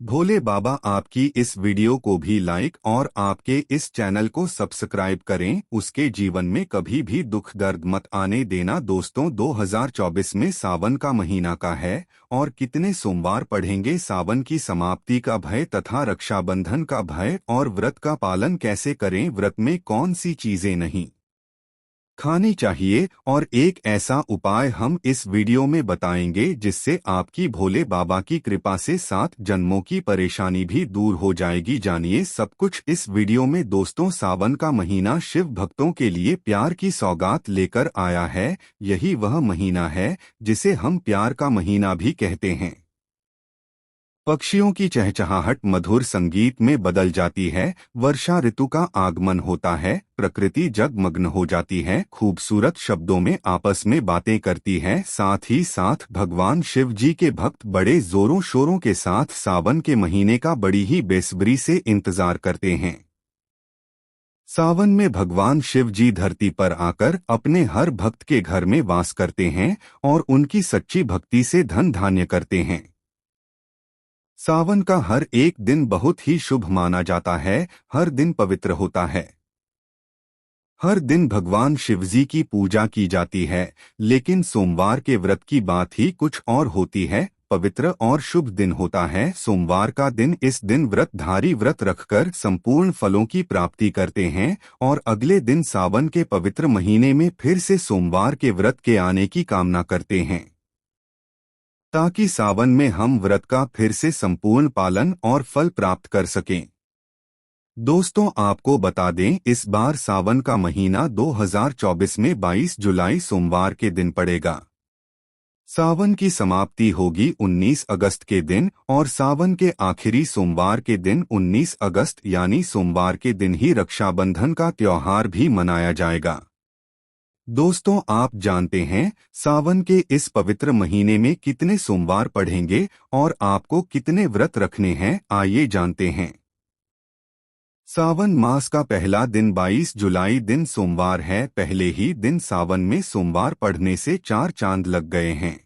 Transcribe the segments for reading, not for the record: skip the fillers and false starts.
भोले बाबा आपकी इस वीडियो को भी लाइक और आपके इस चैनल को सब्सक्राइब करें। उसके जीवन में कभी भी दुख दर्द मत आने देना। दोस्तों, 2024 में सावन का महीना का है और कितने सोमवार पढ़ेंगे। सावन की समाप्ति का भय तथा रक्षाबंधन का भय और व्रत का पालन कैसे करें, व्रत में कौन सी चीजें नहीं खानी चाहिए और एक ऐसा उपाय हम इस वीडियो में बताएंगे जिससे आपकी भोले बाबा की कृपा से 7 जन्मों की परेशानी भी दूर हो जाएगी। जानिए सब कुछ इस वीडियो में। दोस्तों, सावन का महीना शिव भक्तों के लिए प्यार की सौगात लेकर आया है। यही वह महीना है जिसे हम प्यार का महीना भी कहते हैं। पक्षियों की चहचहाहट मधुर संगीत में बदल जाती है। वर्षा ऋतु का आगमन होता है। प्रकृति जगमग्न हो जाती है, खूबसूरत शब्दों में आपस में बातें करती है। साथ ही साथ भगवान शिव जी के भक्त बड़े जोरों शोरों के साथ सावन के महीने का बड़ी ही बेसब्री से इंतजार करते हैं। सावन में भगवान शिव जी धरती पर आकर अपने हर भक्त के घर में वास करते हैं और उनकी सच्ची भक्ति से धन धान्य करते हैं। सावन का हर एक दिन बहुत ही शुभ माना जाता है। हर दिन पवित्र होता है। हर दिन भगवान शिवजी की पूजा की जाती है। लेकिन सोमवार के व्रत की बात ही कुछ और होती है। पवित्र और शुभ दिन होता है सोमवार का दिन। इस दिन व्रतधारी व्रत रखकर संपूर्ण फलों की प्राप्ति करते हैं और अगले दिन सावन के पवित्र महीने में फिर से सोमवार के व्रत के आने की कामना करते हैं, ताकि सावन में हम व्रत का फिर से संपूर्ण पालन और फल प्राप्त कर सकें। दोस्तों, आपको बता दें, इस बार सावन का महीना 2024 में 22 जुलाई सोमवार के दिन पड़ेगा। सावन की समाप्ति होगी 19 अगस्त के दिन और सावन के आखिरी सोमवार के दिन 19 अगस्त यानी सोमवार के दिन ही रक्षाबंधन का त्योहार भी मनाया जाएगा। दोस्तों, आप जानते हैं सावन के इस पवित्र महीने में कितने सोमवार पढ़ेंगे और आपको कितने व्रत रखने हैं, आइए जानते हैं। सावन मास का पहला दिन 22 जुलाई दिन सोमवार है। पहले ही दिन सावन में सोमवार पढ़ने से 4 चांद लग गए हैं।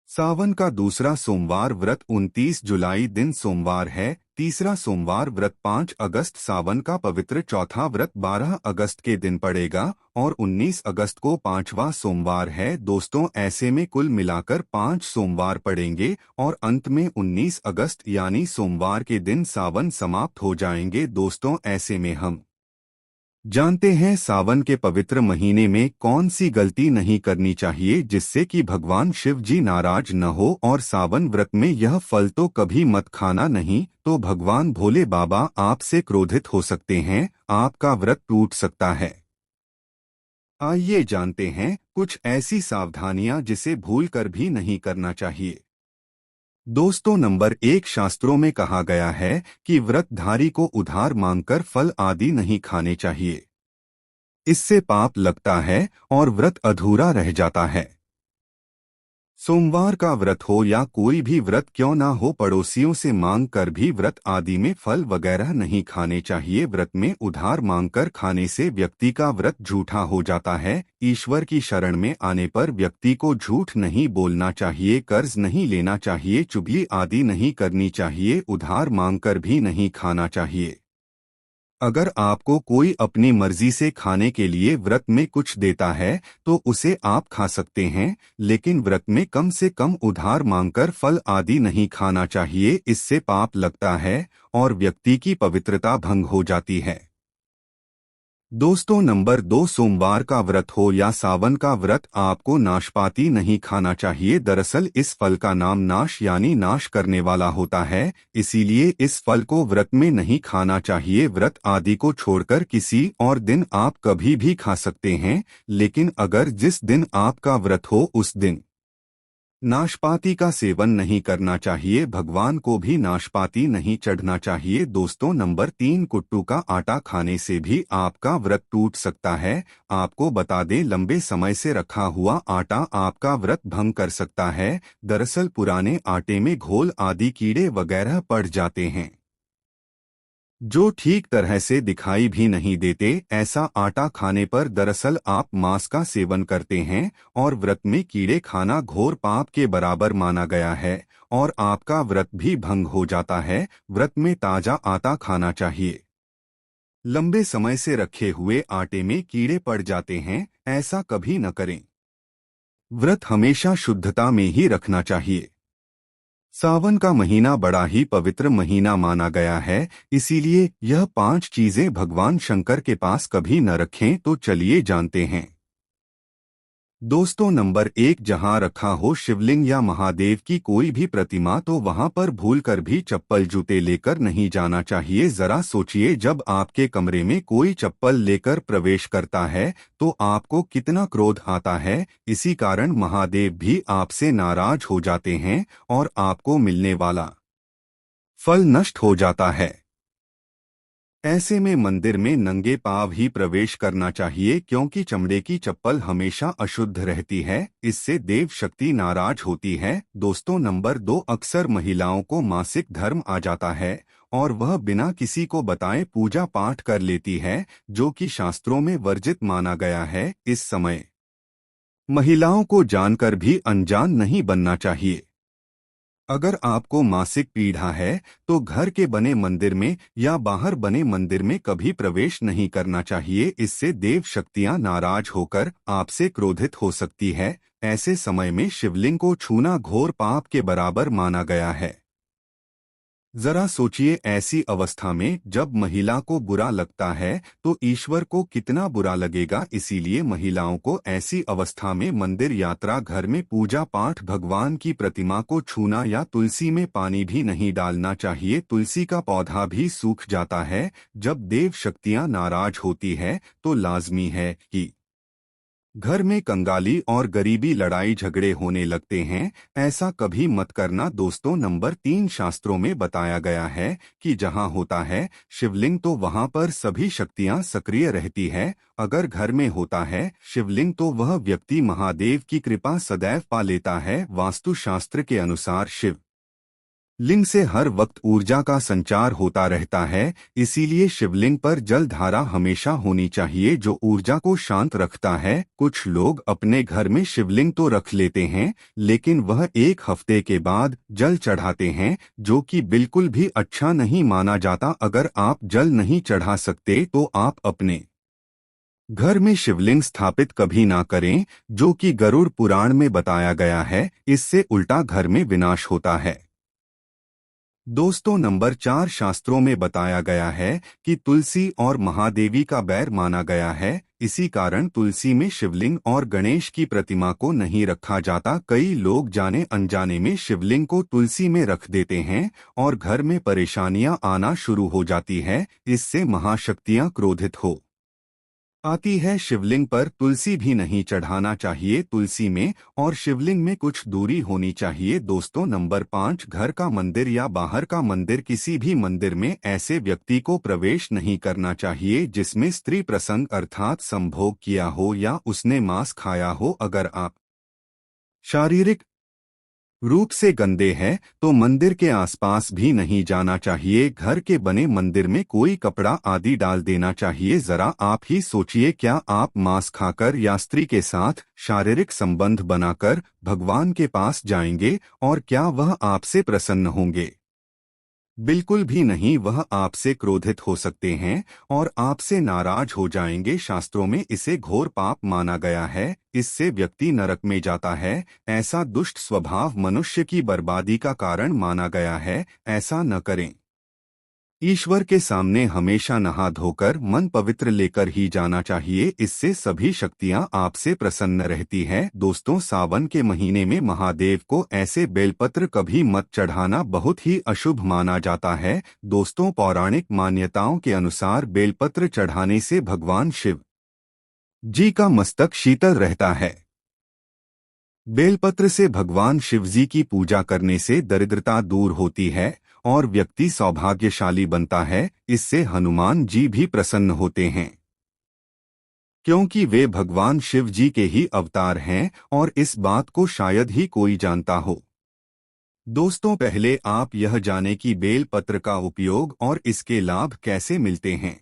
सावन का दूसरा सोमवार व्रत 29 जुलाई दिन सोमवार है। तीसरा सोमवार व्रत 5 अगस्त। सावन का पवित्र चौथा व्रत 12 अगस्त के दिन पड़ेगा और 19 अगस्त को 5वां सोमवार है। दोस्तों, ऐसे में कुल मिलाकर 5 सोमवार पड़ेंगे और अंत में 19 अगस्त यानी सोमवार के दिन सावन समाप्त हो जाएंगे। दोस्तों, ऐसे में हम जानते हैं सावन के पवित्र महीने में कौन सी गलती नहीं करनी चाहिए जिससे कि भगवान शिव जी नाराज न हो। और सावन व्रत में यह फल तो कभी मत खाना, नहीं तो भगवान भोले बाबा आपसे क्रोधित हो सकते हैं, आपका व्रत टूट सकता है। आइए जानते हैं कुछ ऐसी सावधानियां जिसे भूलकर भी नहीं करना चाहिए। दोस्तों, नंबर 1, शास्त्रों में कहा गया है कि व्रतधारी को उधार मांगकर फल आदि नहीं खाने चाहिए। इससे पाप लगता है और व्रत अधूरा रह जाता है। सोमवार का व्रत हो या कोई भी व्रत क्यों ना हो, पड़ोसियों से मांग कर भी व्रत आदि में फल वगैरह नहीं खाने चाहिए। व्रत में उधार मांगकर खाने से व्यक्ति का व्रत झूठा हो जाता है। ईश्वर की शरण में आने पर व्यक्ति को झूठ नहीं बोलना चाहिए, कर्ज नहीं लेना चाहिए, चुगली आदि नहीं करनी चाहिए, उधार मांगकर भी नहीं खाना चाहिए। अगर आपको कोई अपनी मर्जी से खाने के लिए व्रत में कुछ देता है तो उसे आप खा सकते हैं, लेकिन व्रत में कम से कम उधार मांगकर फल आदि नहीं खाना चाहिए। इससे पाप लगता है और व्यक्ति की पवित्रता भंग हो जाती है। दोस्तों, नंबर 2, सोमवार का व्रत हो या सावन का व्रत, आपको नाशपाती नहीं खाना चाहिए। दरअसल इस फल का नाम नाश यानी नाश करने वाला होता है, इसीलिए इस फल को व्रत में नहीं खाना चाहिए। व्रत आदि को छोड़कर किसी और दिन आप कभी भी खा सकते हैं, लेकिन अगर जिस दिन आपका व्रत हो उस दिन नाशपाती का सेवन नहीं करना चाहिए। भगवान को भी नाशपाती नहीं चढ़ना चाहिए। दोस्तों, नंबर 3, कुट्टू का आटा खाने से भी आपका व्रत टूट सकता है। आपको बता दें, लंबे समय से रखा हुआ आटा आपका व्रत भंग कर सकता है। दरअसल पुराने आटे में घोल आदि कीड़े वगैरह पड़ जाते हैं। जो ठीक तरह से दिखाई भी नहीं देते। ऐसा आटा खाने पर दरअसल आप मांस का सेवन करते हैं और व्रत में कीड़े खाना घोर पाप के बराबर माना गया है और आपका व्रत भी भंग हो जाता है। व्रत में ताजा आटा खाना चाहिए। लंबे समय से रखे हुए आटे में कीड़े पड़ जाते हैं, ऐसा कभी न करें। व्रत हमेशा शुद्धता में ही रखना चाहिए। सावन का महीना बड़ा ही पवित्र महीना माना गया है, इसीलिए यह 5 चीजें भगवान शंकर के पास कभी न रखें। तो चलिए जानते हैं। दोस्तों, नंबर 1, जहां रखा हो शिवलिंग या महादेव की कोई भी प्रतिमा तो वहां पर भूलकर भी चप्पल जूते लेकर नहीं जाना चाहिए। जरा सोचिए, जब आपके कमरे में कोई चप्पल लेकर प्रवेश करता है तो आपको कितना क्रोध आता है। इसी कारण महादेव भी आपसे नाराज हो जाते हैं और आपको मिलने वाला फल नष्ट हो जाता है। ऐसे में मंदिर में नंगे पांव ही प्रवेश करना चाहिए, क्योंकि चमड़े की चप्पल हमेशा अशुद्ध रहती है। इससे देव शक्ति नाराज होती है। दोस्तों, नंबर 2, अक्सर महिलाओं को मासिक धर्म आ जाता है और वह बिना किसी को बताए पूजा पाठ कर लेती है, जो कि शास्त्रों में वर्जित माना गया है। इस समय महिलाओं को जानकर भी अनजान नहीं बनना चाहिए। अगर आपको मासिक पीड़ा है तो घर के बने मंदिर में या बाहर बने मंदिर में कभी प्रवेश नहीं करना चाहिए। इससे देव शक्तियां नाराज होकर आपसे क्रोधित हो सकती है। ऐसे समय में शिवलिंग को छूना घोर पाप के बराबर माना गया है। जरा सोचिए, ऐसी अवस्था में जब महिला को बुरा लगता है तो ईश्वर को कितना बुरा लगेगा। इसीलिए महिलाओं को ऐसी अवस्था में मंदिर यात्रा, घर में पूजा पाठ, भगवान की प्रतिमा को छूना या तुलसी में पानी भी नहीं डालना चाहिए। तुलसी का पौधा भी सूख जाता है। जब देव शक्तियां नाराज होती है तो लाजमी है कि घर में कंगाली और गरीबी, लड़ाई झगड़े होने लगते हैं। ऐसा कभी मत करना। दोस्तों, नंबर 3, शास्त्रों में बताया गया है कि जहां होता है शिवलिंग तो वहां पर सभी शक्तियां सक्रिय रहती है। अगर घर में होता है शिवलिंग तो वह व्यक्ति महादेव की कृपा सदैव पा लेता है। वास्तु शास्त्र के अनुसार शिव लिंग से हर वक्त ऊर्जा का संचार होता रहता है। इसीलिए शिवलिंग पर जल धारा हमेशा होनी चाहिए, जो ऊर्जा को शांत रखता है। कुछ लोग अपने घर में शिवलिंग तो रख लेते हैं, लेकिन वह 1 हफ्ते के बाद जल चढ़ाते हैं, जो कि बिल्कुल भी अच्छा नहीं माना जाता। अगर आप जल नहीं चढ़ा सकते तो आप अपने घर में शिवलिंग स्थापित कभी ना करें, जो कि गरुड़ पुराण में बताया गया है। इससे उल्टा घर में विनाश होता है। दोस्तों, नंबर 4, शास्त्रों में बताया गया है कि तुलसी और महादेवी का बैर माना गया है। इसी कारण तुलसी में शिवलिंग और गणेश की प्रतिमा को नहीं रखा जाता। कई लोग जाने अनजाने में शिवलिंग को तुलसी में रख देते हैं और घर में परेशानियां आना शुरू हो जाती है। इससे महाशक्तियां क्रोधित हो आती है। शिवलिंग पर तुलसी भी नहीं चढ़ाना चाहिए। तुलसी में और शिवलिंग में कुछ दूरी होनी चाहिए। दोस्तों, नंबर 5, घर का मंदिर या बाहर का मंदिर, किसी भी मंदिर में ऐसे व्यक्ति को प्रवेश नहीं करना चाहिए जिसमें स्त्री प्रसंग अर्थात संभोग किया हो या उसने मांस खाया हो। अगर आप शारीरिक रूप से गंदे हैं तो मंदिर के आसपास भी नहीं जाना चाहिए। घर के बने मंदिर में कोई कपड़ा आदि डाल देना चाहिए। जरा आप ही सोचिए, क्या आप मांस खाकर या स्त्री के साथ शारीरिक संबंध बनाकर भगवान के पास जाएंगे और क्या वह आपसे प्रसन्न होंगे? बिल्कुल भी नहीं। वह आपसे क्रोधित हो सकते हैं और आपसे नाराज हो जाएंगे। शास्त्रों में इसे घोर पाप माना गया है। इससे व्यक्ति नरक में जाता है। ऐसा दुष्ट स्वभाव मनुष्य की बर्बादी का कारण माना गया है। ऐसा न करें। ईश्वर के सामने हमेशा नहा धोकर मन पवित्र लेकर ही जाना चाहिए। इससे सभी शक्तियां आपसे प्रसन्न रहती है। दोस्तों, सावन के महीने में महादेव को ऐसे बेलपत्र कभी मत चढ़ाना, बहुत ही अशुभ माना जाता है। दोस्तों, पौराणिक मान्यताओं के अनुसार बेलपत्र चढ़ाने से भगवान शिव जी का मस्तक शीतल रहता है। बेलपत्र से भगवान शिवजी की पूजा करने से दरिद्रता दूर होती है और व्यक्ति सौभाग्यशाली बनता है। इससे हनुमान जी भी प्रसन्न होते हैं, क्योंकि वे भगवान शिव जी के ही अवतार हैं और इस बात को शायद ही कोई जानता हो। दोस्तों, पहले आप यह जानें कि बेल पत्र का उपयोग और इसके लाभ कैसे मिलते हैं।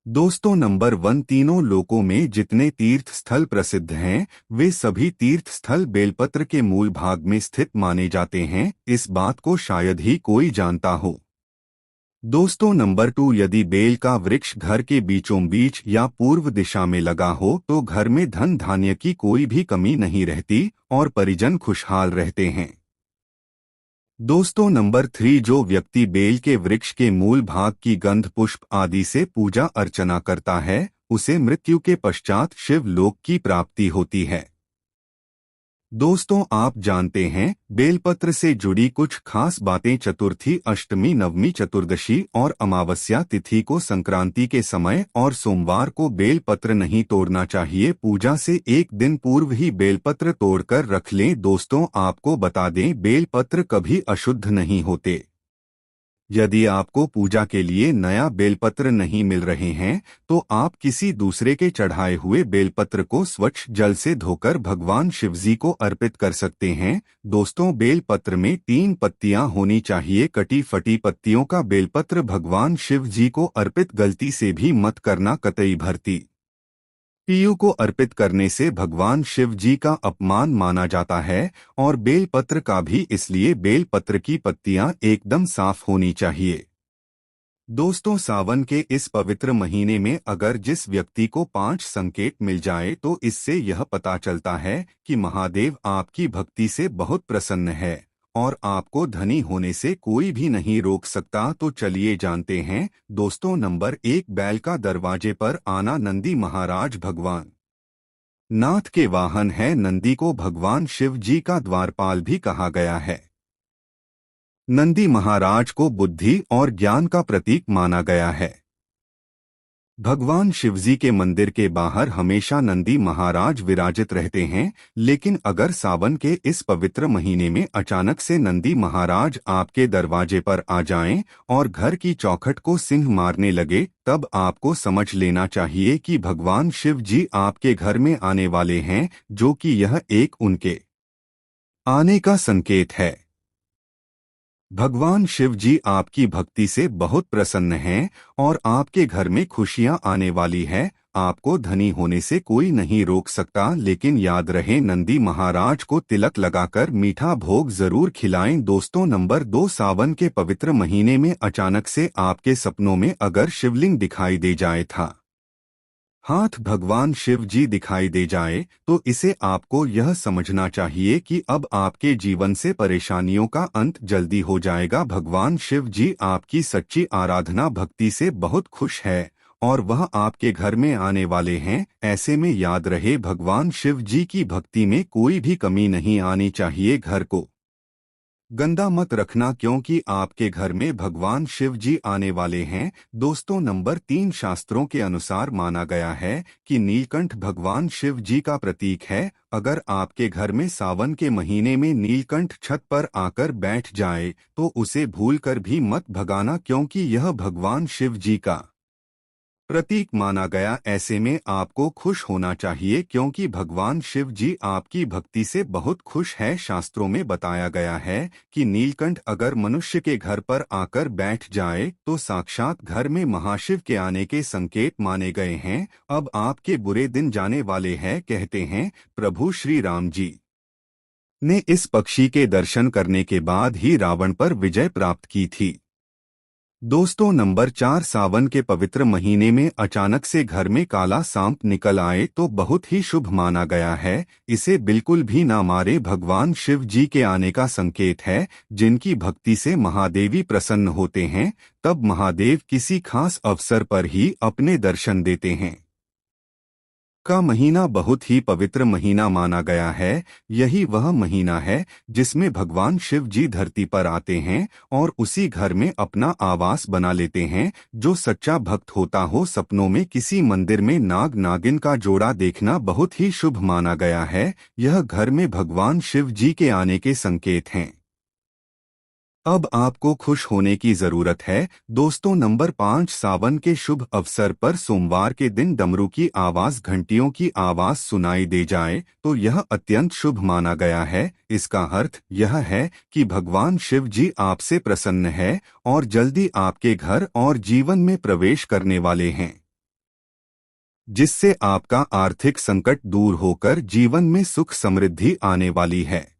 दोस्तों, नंबर 1, तीनों लोकों में जितने तीर्थ स्थल प्रसिद्ध हैं, वे सभी तीर्थ स्थल बेलपत्र के मूल भाग में स्थित माने जाते हैं। इस बात को शायद ही कोई जानता हो। दोस्तों, नंबर 2, यदि बेल का वृक्ष घर के बीचों बीच या पूर्व दिशा में लगा हो तो घर में धन धान्य की कोई भी कमी नहीं रहती और परिजन खुशहाल रहते हैं। दोस्तों, नंबर 3, जो व्यक्ति बेल के वृक्ष के मूल भाग की गंध पुष्प आदि से पूजा अर्चना करता है, उसे मृत्यु के पश्चात शिव लोक की प्राप्ति होती है। दोस्तों, आप जानते हैं बेलपत्र से जुड़ी कुछ खास बातें। चतुर्थी, अष्टमी, नवमी, चतुर्दशी और अमावस्या तिथि को संक्रांति के समय और सोमवार को बेलपत्र नहीं तोड़ना चाहिए। पूजा से एक दिन पूर्व ही बेलपत्र तोड़कर रख लें। दोस्तों, आपको बता दें, बेलपत्र कभी अशुद्ध नहीं होते। यदि आपको पूजा के लिए नया बेलपत्र नहीं मिल रहे हैं, तो आप किसी दूसरे के चढ़ाए हुए बेलपत्र को स्वच्छ जल से धोकर भगवान शिवजी को अर्पित कर सकते हैं। दोस्तों, बेलपत्र में 3 पत्तियां होनी चाहिए। कटी फटी पत्तियों का बेलपत्र भगवान शिव जी को अर्पित गलती से भी मत करना। कतई भरती पीयू को अर्पित करने से भगवान शिव जी का अपमान माना जाता है। और बेलपत्र का भी इसलिए। बेलपत्र की पत्तियां एकदम साफ होनी चाहिए। दोस्तों, सावन के इस पवित्र महीने में अगर जिस व्यक्ति को 5 संकेत मिल जाए तो इससे यह पता चलता है कि महादेव आपकी भक्ति से बहुत प्रसन्न है और आपको धनी होने से कोई भी नहीं रोक सकता। तो चलिए जानते हैं। दोस्तों, नंबर 1, बैल का दरवाजे पर आना। नंदी महाराज भगवान नाथ के वाहन है। नंदी को भगवान शिव जी का द्वारपाल भी कहा गया है। नंदी महाराज को बुद्धि और ज्ञान का प्रतीक माना गया है। भगवान शिवजी के मंदिर के बाहर हमेशा नंदी महाराज विराजित रहते हैं, लेकिन अगर सावन के इस पवित्र महीने में अचानक से नंदी महाराज आपके दरवाजे पर आ जाएं और घर की चौखट को सिंह मारने लगे, तब आपको समझ लेना चाहिए कि भगवान शिव जी आपके घर में आने वाले हैं, जो कि यह एक उनके आने का संकेत है। भगवान शिव जी आपकी भक्ति से बहुत प्रसन्न हैं और आपके घर में खुशियां आने वाली है। आपको धनी होने से कोई नहीं रोक सकता, लेकिन याद रहे, नंदी महाराज को तिलक लगाकर मीठा भोग जरूर खिलाएं। दोस्तों, नंबर 2, सावन के पवित्र महीने में अचानक से आपके सपनों में अगर शिवलिंग दिखाई दे जाए था, हाथ भगवान शिव जी दिखाई दे जाए, तो इसे आपको यह समझना चाहिए कि अब आपके जीवन से परेशानियों का अंत जल्दी हो जाएगा। भगवान शिव जी आपकी सच्ची आराधना भक्ति से बहुत खुश है और वह आपके घर में आने वाले हैं। ऐसे में याद रहे, भगवान शिव जी की भक्ति में कोई भी कमी नहीं आनी चाहिए। घर को गंदा मत रखना, क्योंकि आपके घर में भगवान शिव जी आने वाले हैं। दोस्तों, नंबर 3, शास्त्रों के अनुसार माना गया है कि नीलकंठ भगवान शिव जी का प्रतीक है। अगर आपके घर में सावन के महीने में नीलकंठ छत पर आकर बैठ जाए तो उसे भूलकर भी मत भगाना, क्योंकि यह भगवान शिव जी का प्रतीक माना गया। ऐसे में आपको खुश होना चाहिए, क्योंकि भगवान शिव जी आपकी भक्ति से बहुत खुश है। शास्त्रों में बताया गया है कि नीलकंठ अगर मनुष्य के घर पर आकर बैठ जाए तो साक्षात घर में महाशिव के आने के संकेत माने गए हैं। अब आपके बुरे दिन जाने वाले हैं। कहते हैं प्रभु श्री राम जी ने इस पक्षी के दर्शन करने के बाद ही रावण पर विजय प्राप्त की थी। दोस्तों, नंबर 4, सावन के पवित्र महीने में अचानक से घर में काला सांप निकल आए तो बहुत ही शुभ माना गया है। इसे बिल्कुल भी ना मारे, भगवान शिव जी के आने का संकेत है। जिनकी भक्ति से महादेवी प्रसन्न होते हैं, तब महादेव किसी खास अवसर पर ही अपने दर्शन देते हैं। का महीना बहुत ही पवित्र महीना माना गया है। यही वह महीना है जिसमें भगवान शिव जी धरती पर आते हैं और उसी घर में अपना आवास बना लेते हैं। जो सच्चा भक्त होता हो, सपनों में किसी मंदिर में नाग नागिन का जोड़ा देखना बहुत ही शुभ माना गया है। यह घर में भगवान शिव जी के आने के संकेत हैं। अब आपको खुश होने की जरूरत है। दोस्तों नंबर 5, सावन के शुभ अवसर पर सोमवार के दिन डमरू की आवाज, घंटियों की आवाज सुनाई दे जाए तो यह अत्यंत शुभ माना गया है। इसका अर्थ यह है कि भगवान शिव जी आपसे प्रसन्न है और जल्दी आपके घर और जीवन में प्रवेश करने वाले हैं, जिससे आपका आर्थिक संकट दूर होकर जीवन में सुख समृद्धि आने वाली है।